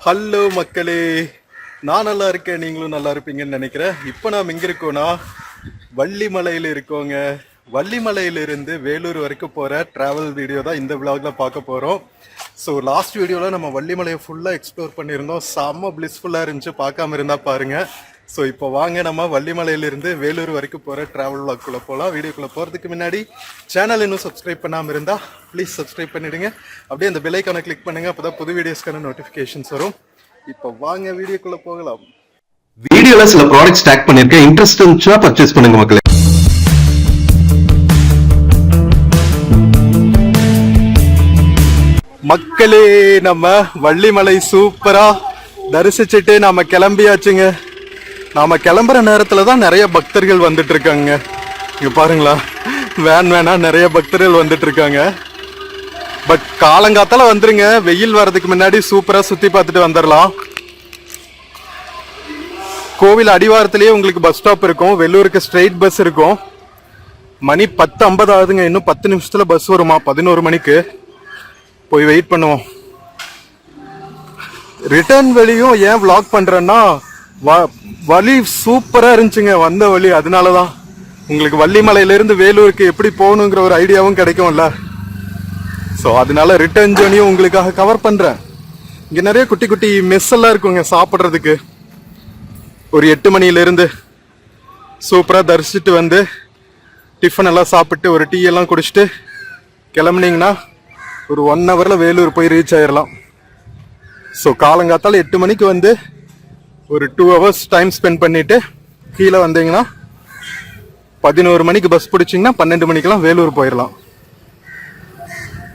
Hello மக்களே, நான் நல்லா இருக்கேன், நீங்களும் நல்லா இருப்பீங்கன்னு நினைக்கிறேன். இப்போ நாம் எங்கே இருக்கோம்னா வள்ளிமலையில் இருக்கோங்க. வள்ளிமலையிலிருந்து வேலூர் வரைக்கும் போகிற ட்ராவல் வீடியோ தான் இந்த விளாக்ல பார்க்க போகிறோம். ஸோ லாஸ்ட் வீடியோவில் நம்ம வள்ளிமலையை ஃபுல்லாக எக்ஸ்ப்ளோர் பண்ணியிருந்தோம். செம்ம பிளிஸ்ஃபுல்லாக இருந்துச்சு, பார்க்காம இருந்தால் பாருங்கள். ஸோ இப்போ வாங்க நம்ம வள்ளிமலையிலிருந்து வேலூர் வரைக்கும் போகிற ட்ராவல் விளாக்குள்ளே போகலாம். வீடியோக்குள்ளே போகிறதுக்கு முன்னாடி சேனல் இன்னும் சப்ஸ்கிரைப் பண்ணாமல் இருந்தால் ப்ளீஸ் சப்ஸ்கிரைப் பண்ணிவிடுங்க. அப்படியே அந்த பெல் ஐகானை கிளிக் பண்ணுங்கள், அப்போ தான் புது வீடியோஸ்க்கான நோட்டிஃபிகேஷன்ஸ் வரும். இப்போ வாங்க வீடியோக்குள்ளே போகலாம். வீடியோல சில ப்ராடக்ட்ஸ் டேக் பண்ணிருக்கேன், இன்ட்ரெஸ்ட் இருந்துச்சுன்னா பர்ச்சேஸ் பண்ணுங்க மக்களே. மக்களே, நம்ம வள்ளிமலை சூப்பரா தரிசிச்சுட்டு நாம கிளம்பியாச்சுங்க. நாம கிளம்புற நேரத்துல தான் நிறைய பக்தர்கள் வந்துட்டு இருக்காங்க. இங்க பாருங்களா, வேணா நிறைய பக்தர்கள் வந்துட்டு இருக்காங்க. பட் காலங்காத்தால வந்துருங்க, வெயில் வர்றதுக்கு முன்னாடி சூப்பரா சுத்தி பார்த்துட்டு வந்துடலாம். கோவில் அடிவாரத்திலேயே உங்களுக்கு பஸ் ஸ்டாப் இருக்கும். வெள்ளூருக்கு ஸ்ட்ரெயிட் பஸ் இருக்கும். மணி 10:50 ஆகுதுங்க. இன்னும் 10 நிமிஷத்துல பஸ் வருமா, 11 மணிக்கு. போய் வெயிட் பண்ணுவோம். ரிட்டர்ன் வழியும் ஏன் விளாக் பண்றேன்னா, வழி சூப்பரா இருந்துச்சுங்க வந்த வழி. அதனாலதான் உங்களுக்கு வள்ளிமலையிலிருந்து வேலூருக்கு எப்படி போகணுங்கிற ஒரு ஐடியாவும் கிடைக்கும்ல. ஸோ அதனால ரிட்டர்ன் ஜேர்னியும் உங்களுக்காக கவர் பண்றேன். இங்க நிறைய குட்டி குட்டி மெஸ் எல்லாம் இருக்குங்க சாப்பிட்றதுக்கு. ஒரு 8 மணியிலிருந்து சூப்பரா தரிசிச்சுட்டு வந்து டிஃபன் எல்லாம் சாப்பிட்டு ஒரு டீ எல்லாம் குடிச்சிட்டு கிளம்புனீங்கன்னா ஒரு 1 ஹவர்ல வேலூர் போய் ரீச் ஆயிடலாம். ஸோ காலங்காத்தால 8 மணிக்கு வந்து ஒரு 2 ஹவர்ஸ் டைம் ஸ்பெண்ட் பண்ணிட்டு கீழே வந்தீங்கன்னா 11 மணிக்கு பஸ் பிடிச்சிங்கன்னா 12 மணிக்கெல்லாம் வேலூர் போயிடலாம்.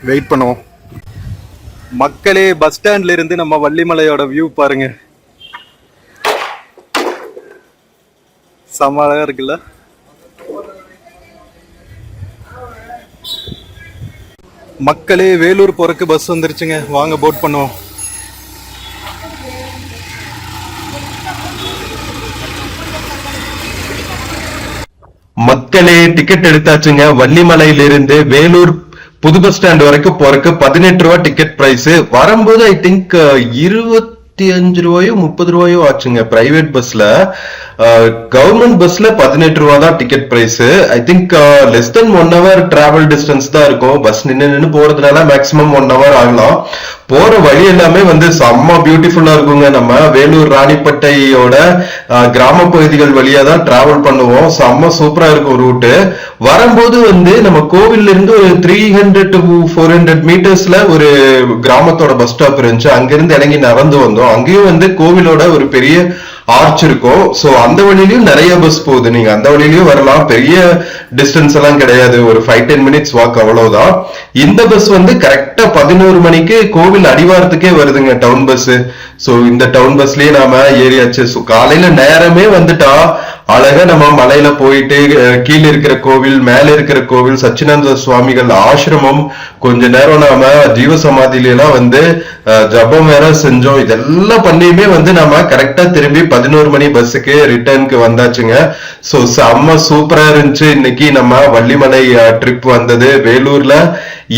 வெயிட் பண்ணுவோம். மக்களே, பஸ் ஸ்டாண்ட்ல இருந்து நம்ம வள்ளிமலையோட வியூ பாருங்க, செம்ம அழகா இருக்குல்ல. மக்களே, வேலூர் போறதுக்கு பஸ் வந்துருச்சுங்க, வாங்க போட் பண்ணுவோம். மக்களே, டிக்கெட் எடுத்தாச்சுங்க. வள்ளிமலையிலிருந்து வேலூர் புது பஸ் ஸ்டாண்ட் வரைக்கும் போறதுக்கு 18 ரூபா டிக்கெட் பிரைஸ். வரும்போது ஐ திங்க் 25 ரூபாயோ 30 ரூபாயோ ஆச்சுங்க பிரைவேட் பஸ்ல. கவர்மெண்ட் பஸ்ல 18 ரூபா தான் ticket price. I think less than 1 hour travel distance தான் இருக்கும். பஸ் நின்று போறதுனால மேக்சிமம் 1 ஹவர் ஆகலாம். போற வழி எல்லாமே வந்து செம்ம பியூட்டிஃபுல்லா இருக்குங்க. நம்ம வேலூர் ராணிப்பேட்டையோட கிராம பகுதிகள் வழியா தான் டிராவல் பண்ணுவோம். செம்ம சூப்பரா இருக்கும் ரூட்டு. வரும்போது வந்து நம்ம கோவில்ல இருந்து ஒரு 300 to 400 மீட்டர்ஸ்ல ஒரு கிராமத்தோட பஸ் ஸ்டாப் இருந்துச்சு. அங்கிருந்து இறங்கி நடந்து வந்தோம். அங்கேயும் வந்து கோவிலோட ஒரு பெரிய ஆர்ச் இருக்கும். சோ அந்த வழியிலயும் நிறைய பஸ் போகுது. நீங்க அந்த வழியிலயும் வரலாம். பெரிய டிஸ்டன்ஸ் எல்லாம் கிடையாது, ஒரு 5-10 மினிட்ஸ் வாக் அவ்வளவுதான். இந்த பஸ் வந்து கரெக்டா 11 மணிக்கு கோவில் அடிவாரத்துக்கே வருதுங்க, டவுன் பஸ். சோ இந்த டவுன் பஸ்லயே நாம ஏறியாச்சு. சோ காலையில நேரமே வந்துட்டா அழகா நம்ம மலையில போயிட்டு கீழே இருக்கிற கோவில், மேல இருக்கிற கோவில், சச்சிதானந்த சுவாமிகள் ஆசிரமம், கொஞ்ச நேரம் நாம ஜீவசமாதியில எல்லாம் வந்து ஜபம் வேற செஞ்சோம். இதெல்லாம் பண்ணியுமே வந்து நாம கரெக்டா திரும்பி 11 மணி பஸ்ஸுக்கு ரிட்டர்னுக்கு வந்தாச்சுங்க. சோ செம்ம சூப்பரா இருந்துச்சு. இன்னைக்கு நம்ம வள்ளிமலை ட்ரிப் வந்தது. வேலூர்ல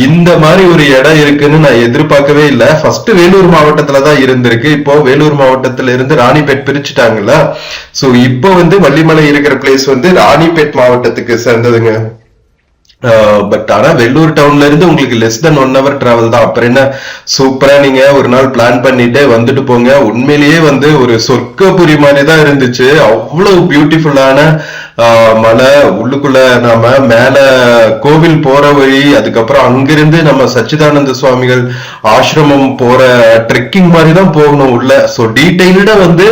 இந்த மாதிரி ஒரு இடம் இருக்குன்னு நான் எதிர்பார்க்கவே இல்லை. ஃபர்ஸ்ட் வேலூர் மாவட்டத்துலதான் இருந்திருக்கு. இப்போ வேலூர் மாவட்டத்துல இருந்து ராணிப்பேட் பிரிச்சுட்டாங்கல்ல. சோ இப்போ வந்து வள்ளிமலை இருக்கிற பிளேஸ் வந்து ராணிப்பேட் மாவட்டத்துக்கு சேர்ந்ததுங்க. பட் ஆனா வெள்ளூர் டவுன்ல இருந்து உங்களுக்கு லெஸ் தென் 1 ஹவர் டிராவல் தான். அப்புறம் என்ன, சூப்பரா நீங்க ஒரு நாள் பிளான் பண்ணிட்டு வந்துட்டு போங்க. உண்மையிலேயே வந்து ஒரு சொர்க்கபுரி மாதிரி தான் இருந்துச்சு. அவ்வளவு பியூட்டிஃபுல்லான மலை. உள்ளுக்குள்ள நாம மேல கோவில் போற வழி, அதுக்கப்புறம் அங்கிருந்து நம்ம சச்சிதானந்த சுவாமிகள் ஆசிரமம் போற ட்ரெக்கிங் மாதிரி தான் போகணும் உள்ள. சோ டீடைல்டா வந்து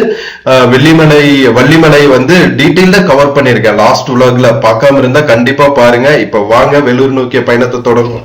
வள்ளிமலை வந்து டீடைல்டா கவர் பண்ணிருக்கேன் லாஸ்ட் விலாக்ல. பார்க்காம இருந்தா கண்டிப்பா பாருங்க. இப்ப வாங்க வெள்ளூர் நோக்கிய பயணத்தை தொடரும்.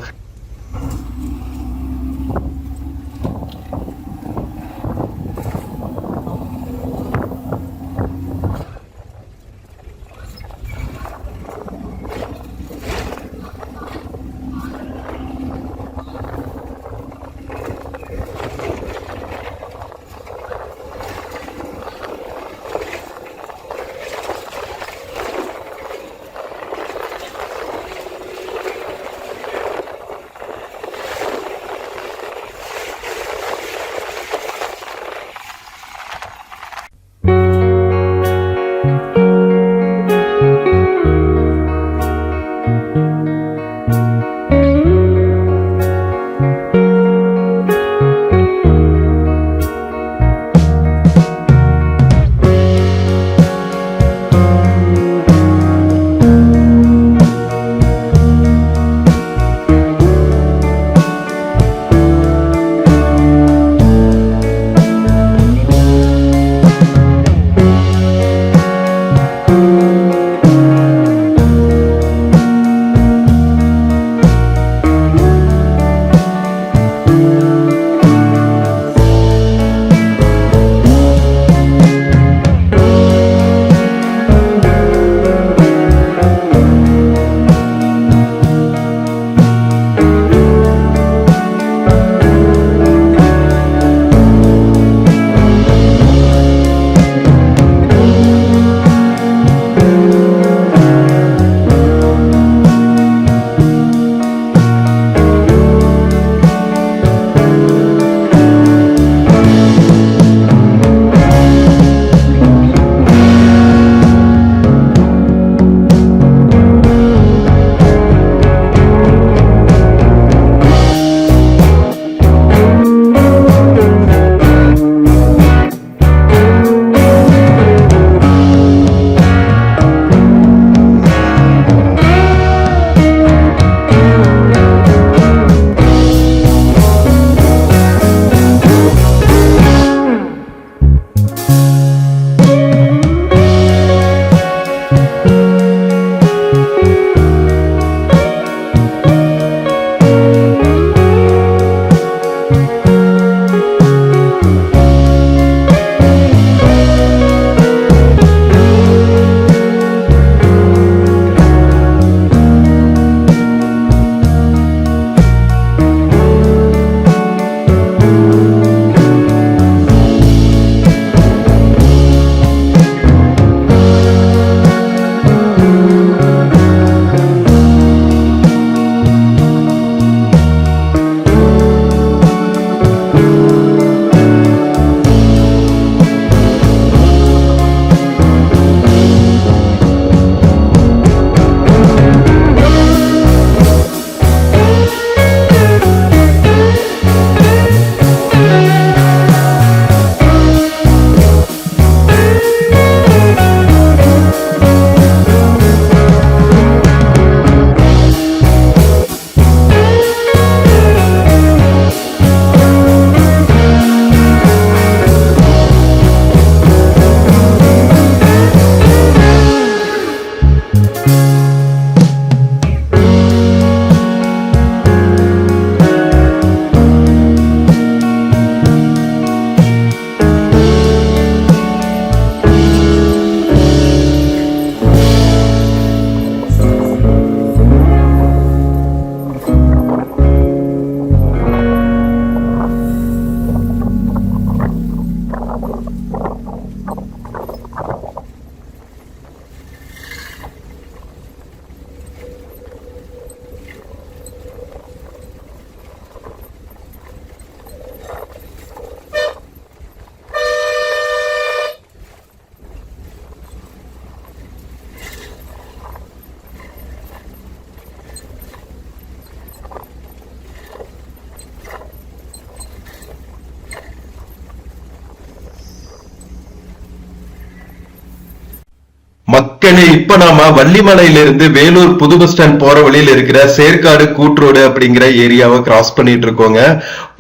மக்களே, இப்ப நாம வள்ளிமலையிலிருந்து வேலூர் புது பஸ் ஸ்டாண்ட் போற வழியில இருக்கிற சேர்க்காடு கூட்ரோடு அப்படிங்கிற ஏரியாவை கிராஸ் பண்ணிட்டு இருக்கோங்க.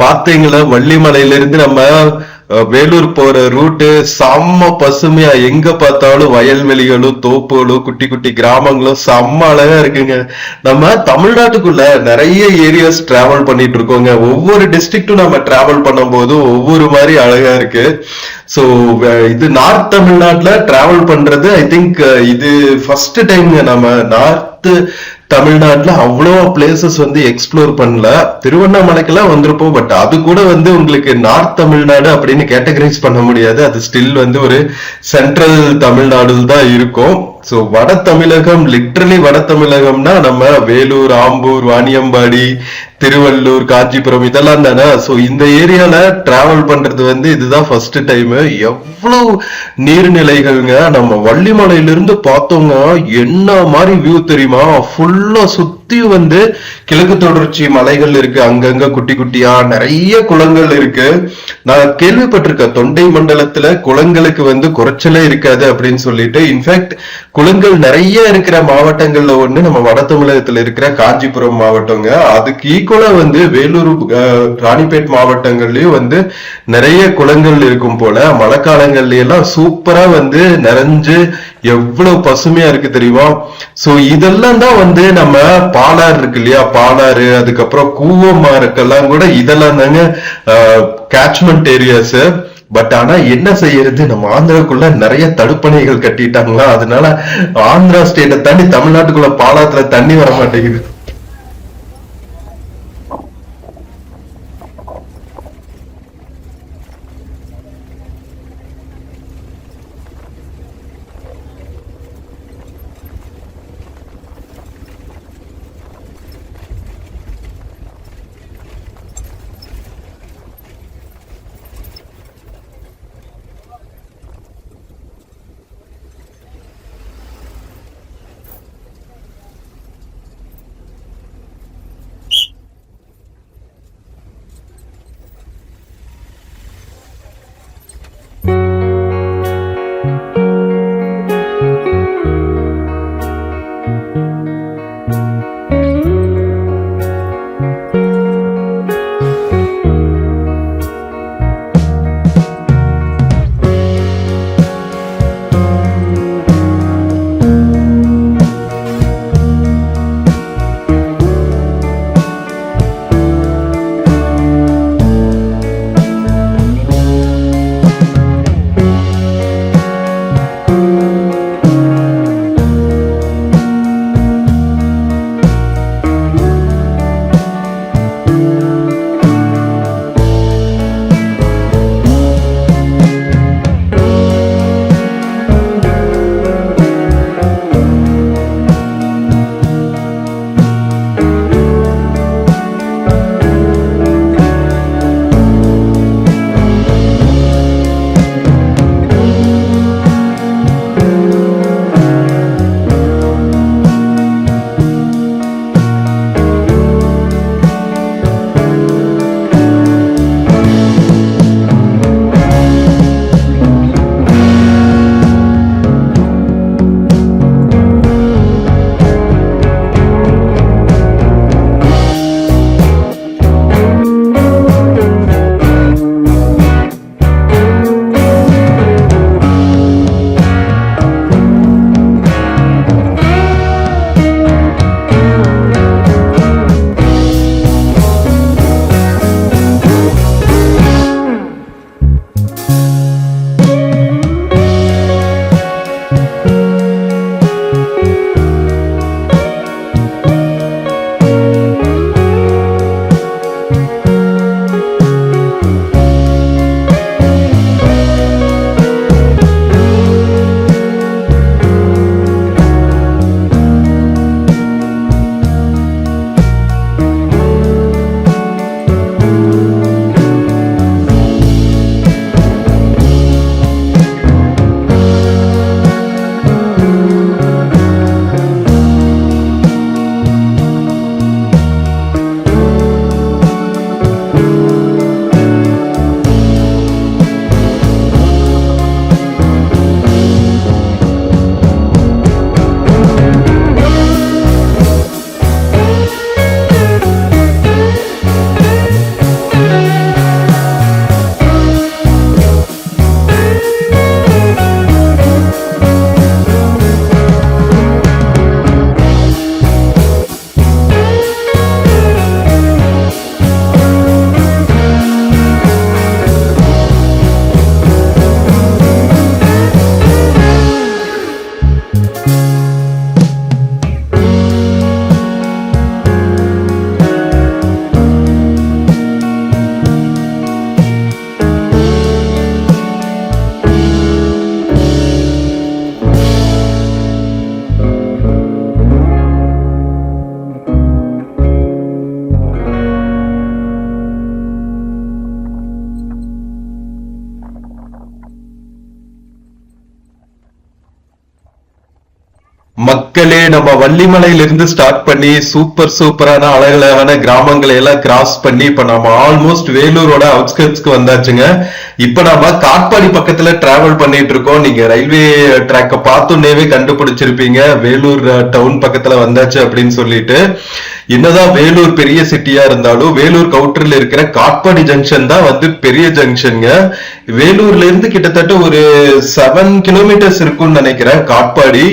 பாத்தீங்களா, வள்ளிமலையிலிருந்து நம்ம வேலூர் போற ரூட்டு செம்ம பசுமையா, எங்க பார்த்தாலும் வயல்வெளிகளும் தோப்புகளும் குட்டி குட்டி கிராமங்களும் செம்ம அழகா இருக்குங்க. நம்ம தமிழ்நாட்டுக்குள்ள நிறைய ஏரியாஸ் டிராவல் பண்ணிட்டு இருக்கோங்க. ஒவ்வொரு டிஸ்ட்ரிக்டும் நம்ம டிராவல் பண்ணும் போதும் ஒவ்வொரு மாதிரி அழகா இருக்கு. சோ இது நார்த் தமிழ்நாட்டுல டிராவல் பண்றது ஐ திங்க் இது ஃபர்ஸ்ட் டைம் நம்ம நார்த் தமிழ்நாட்டுல அவ்வளோ பிளேசஸ் வந்து எக்ஸ்ப்ளோர் பண்ணல. திருவண்ணாமலைக்கெல்லாம் வந்திருப்போம், பட் அது கூட வந்து உங்களுக்கு நார்த் தமிழ்நாடு அப்படின்னு கேட்டகரைஸ் பண்ண முடியாது. அது ஸ்டில் வந்து ஒரு சென்ட்ரல் தமிழ்நாடு தான் இருக்கும். சோ வட தமிழகம், லிட்ரலி வட தமிழகம்னா நம்ம வேலூர், ஆம்பூர், வாணியம்பாடி, திருவள்ளூர், காஞ்சிபுரம் இதெல்லாம் தானே. சோ இந்த ஏரியால டிராவல் பண்றது வந்து இதுதான் ஃபர்ஸ்ட் டைம். எவ்வளவு நீர்நிலைகள்ங்க. நம்ம வள்ளிமலையிலிருந்து பார்த்தோங்க, என்ன மாதிரி வியூ தெரியுமா? ஃபுல்லா சுத்தி வந்து கிழக்கு தொடர்ச்சி மலைகள் இருக்கு, அங்கங்க குட்டி குட்டியா நிறைய குளங்கள் இருக்கு. நான் கேள்விப்பட்டிருக்கேன் தொண்டை மண்டலத்துல குளங்களுக்கு வந்து குறைச்சலே இருக்காது அப்படின்னு சொல்லிட்டு. இன்ஃபேக்ட் குளங்கள் நிறைய இருக்கிற மாவட்டங்கள்ல ஒண்ணு நம்ம வட தமிழகத்துல இருக்கிற காஞ்சிபுரம் மாவட்டங்க. அதுக்கு ஈக்குவலா வந்து வேலூர், ராணிப்பேட் மாவட்டங்கள்லயும் வந்து நிறைய குளங்கள் இருக்கும் போல. மழை காலங்கள்ல எல்லாம் சூப்பரா வந்து நிறைஞ்சு எவ்வளவு பசுமையா இருக்கு தெரியுமா? சோ இதெல்லாம் தான் வந்து நம்ம பாலாறு இருக்கு இல்லையா, பாலாறு, அதுக்கப்புறம் கூவமாறுக்கெல்லாம் கூட இதெல்லாம் தாங்க கேட்ச்மெண்ட் ஏரியாஸ். பட் ஆனா என்ன செய்யறது, நம்ம ஆந்திராக்குள்ள நிறைய தடுப்பணைகள் கட்டிட்டாங்களா, அதனால ஆந்திரா ஸ்டேட்டை தாண்டி தமிழ்நாட்டுக்குள்ள பாலாத்துல தண்ணி வர மாட்டேங்குது. மக்களே, நம்ம வள்ளிமலையில இருந்து ஸ்டார்ட் பண்ணி சூப்பரான அழகழகான கிராமங்களை எல்லாம் கிராஸ் பண்ணி இப்ப நம்ம ஆல்மோஸ்ட் வேலூரோட அவுட்ஸ்கர்ட்ஸ்க்கு வந்தாச்சுங்க. இப்ப நம்ம காட்பாடி பக்கத்துல டிராவல் பண்ணிட்டு இருக்கோம். நீங்க ரயில்வே ட்ராக்க பார்த்தோன்னேவே கண்டுபிடிச்சிருப்பீங்க வேலூர் டவுன் பக்கத்துல வந்தாச்சு அப்படின்னு சொல்லிட்டு. என்னதான் வேலூர் பெரிய சிட்டியா இருந்தாலும் வேலூர் கவுட்டர்ல இருக்கிற காட்பாடி ஜங்ஷன் தான் வந்து பெரிய ஜங்ஷன்ங்க. வேலூர்ல இருந்து கிட்டத்தட்ட ஒரு 7 கிலோமீட்டர்ஸ் இருக்கும்னு நினைக்கிறேன் காட்பாடி.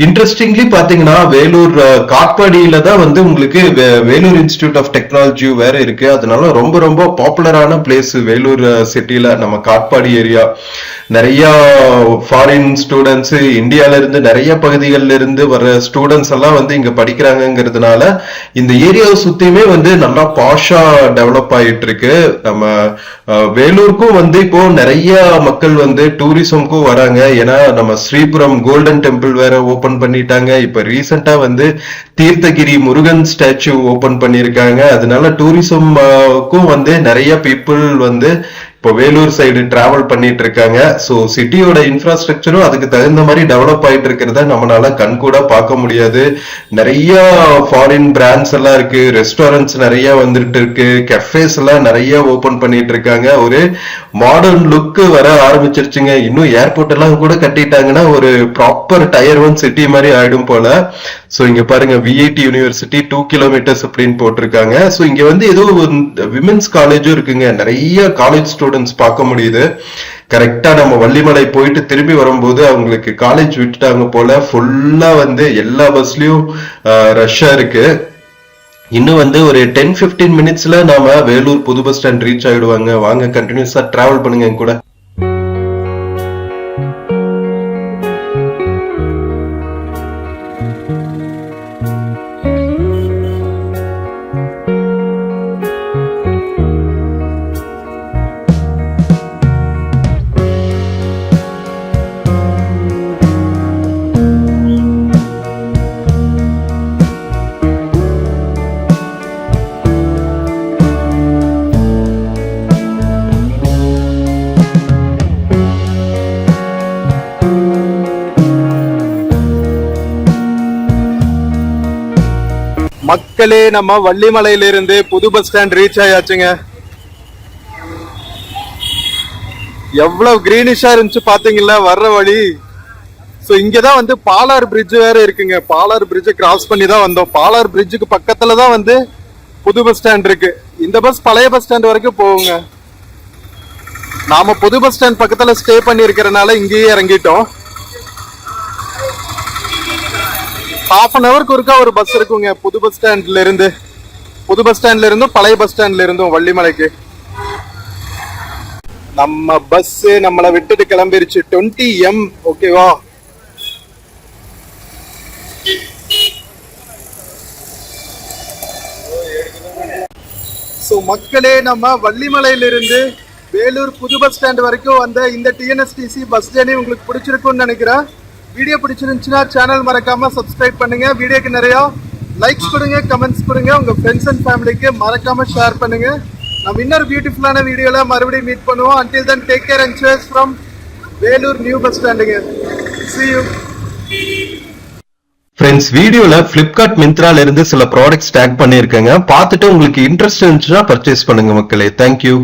இன்ட்ரெஸ்டிங்லி பாத்தீங்கன்னா வேலூர் காட்பாடியில தான் வந்து உங்களுக்கு வேலூர் இன்ஸ்டிடியூட் ஆஃப் டெக்னாலஜி வேற இருக்கு. அதனால ரொம்ப பாப்புலரான பிளேஸ் வேலூர் சிட்டில நம்ம காட்பாடி ஏரியா. நிறைய ஃபாரின் ஸ்டூடெண்ட்ஸ், இந்தியால இருந்து நிறைய பகுதிகளில இருந்து வர ஸ்டூடெண்ட்ஸ் எல்லாம் வந்து இங்க படிக்கிறாங்கிறதுனால இந்த ஏரியாவை சுத்தியுமே வந்து நல்லா பாஷா டெவலப் ஆயிட்டு இருக்கு. நம்ம வேலூருக்கும் வந்து இப்போ நிறைய மக்கள் வந்து டூரிசம்க்கும் வராங்க. ஏன்னா நம்ம ஸ்ரீபுரம் கோல்டன் டெம்பிள் வேற ஓபன் பண்ணிட்டாங்க. இப்ப ரீசெண்டா வந்து தீர்த்தகிரி முருகன் ஸ்டாச்சு ஓபன் பண்ணிருக்காங்க. அதனால டூரிசம்க்கும் வந்து நிறைய பீப்புள் வந்து இப்போ வேலூர் சைடு டிராவல் பண்ணிட்டு இருக்காங்க. சோ சிட்டியோட இன்ஃப்ராஸ்ட்ரக்சரும் அதுக்கு தகுந்த மாதிரி டெவலப் ஆயிட்டு இருக்கிறத நம்மளால கண் கூட பார்க்க முடியாது. நிறைய ஃபாரின் பிராண்ட்ஸ் எல்லாம் இருக்கு, ரெஸ்டாரண்ட்ஸ் நிறைய வந்துட்டு இருக்கு, கஃபேஸ் எல்லாம் நிறைய ஓபன் பண்ணிட்டு இருக்காங்க. ஒரு மாடர்ன் லுக் வர ஆரம்பிச்சிருச்சுங்க. இன்னும் ஏர்போர்ட் எல்லாம் கூட கட்டிட்டாங்கன்னா ஒரு ப்ராப்பர் டயர் 1 சிட்டி மாதிரி ஆயிடும் போல. சோ இங்க பாருங்க விஐடி யூனிவர்சிட்டி 2 கிலோமீட்டர்ஸ் அப்படின்னு போட்டிருக்காங்க. சோ இங்க வந்து ஏதோ விமென்ஸ் காலேஜும் இருக்குங்க. நிறைய காலேஜ் ஸ்டூடெண்ட்ஸ் பார்க்க முடியுது. கரெக்டா நம்ம வள்ளிமலை போயிட்டு திரும்பி வரும்போது அவங்களுக்கு காலேஜ் விட்டுட்டாங்க போல. ஃபுல்லா வந்து எல்லா பஸ்லயும் ரஷ்ஷா இருக்கு. இன்னும் வந்து ஒரு 10-15 மினிட்ஸ்ல நாம வேலூர் புது பஸ் ஸ்டாண்ட் ரீச் ஆயிடுவாங்க. வாங்க கண்டினியூஸா டிராவல் பண்ணுங்க என் கூட. மக்களே, நம்ம வள்ளிமலையில இருந்து புது பஸ் ஸ்டாண்ட் ரீச் ஆயாச்சுங்க. எவ்வளவு கிரீனிஷா இருந்துச்சு பாத்தீங்களா வர்ற வழி. சோ இங்கதான் வந்து பாலார் பிரிட்ஜ் வேற இருக்குங்க. பாலார் பிரிட்ஜ் கிராஸ் பண்ணி தான் வந்தோம். பாலார் பிரிட்ஜுக்கு பக்கத்துல தான் வந்து புது பஸ் ஸ்டாண்ட் இருக்கு. இந்த பஸ் பழைய பஸ் ஸ்டாண்ட் வரைக்கும் போகுங்க. நாம புது பஸ் ஸ்டாண்ட் பக்கத்துல ஸ்டே பண்ணி இருக்கிறனால இங்கேயே இறங்கிட்டோம். ½ an hour ஒருக்கா ஒரு பஸ் இருக்குங்க புது பஸ் ஸ்டாண்ட்ல இருந்தும் பழைய பஸ் ஸ்டாண்ட்ல இருந்தும் வள்ளிமலைக்கு. நம்ம பஸ் நம்மளை விட்டுட்டு கிளம்பிருச்சு 20M. ஓகேவா? சோ மக்களே, நம்ம வள்ளிமலையில இருந்து வேலூர் புது பஸ் ஸ்டாண்ட் வரைக்கும் வந்த இந்த டிஎன்எஸ்டிசி பஸ் ஜர்னி உங்களுக்கு பிடிச்சிருக்கும்னு நினைக்கிறேன். வீடியோ பிடிச்சிருந்துச்சுன்னா சேனல் மறக்காம சப்ஸ்கிரைப் பண்ணுங்க. வீடியோக்கு நிறைய லைக்ஸ் கொடுங்க, கமெண்ட்ஸ் கொடுங்க. உங்க ஃப்ரெண்ட்ஸ் அண்ட் ஃபேமிலிக்கு மறக்காம ஷேர் பண்ணுங்க. நம்ம இன்னொரு பியூட்டிஃபுல்லான வீடியோல மறுபடியும் மீட் பண்ணுவோம். until then take care and cheers from Vellore new bus ஸ்டாண்டுங்க. see you. ஃப்ரெண்ட்ஸ், வீடியோல பிளிப்கார்ட் மிந்த்ரால இருந்து சில ப்ராடக்ட்ஸ் டேக் பண்ணிருக்கேங்க. பார்த்துட்டு உங்களுக்கு இன்ட்ரெஸ்ட் இருந்துச்சுன்னா பர்ச்சேஸ் பண்ணுங்க மக்களே. தேங்க்யூ.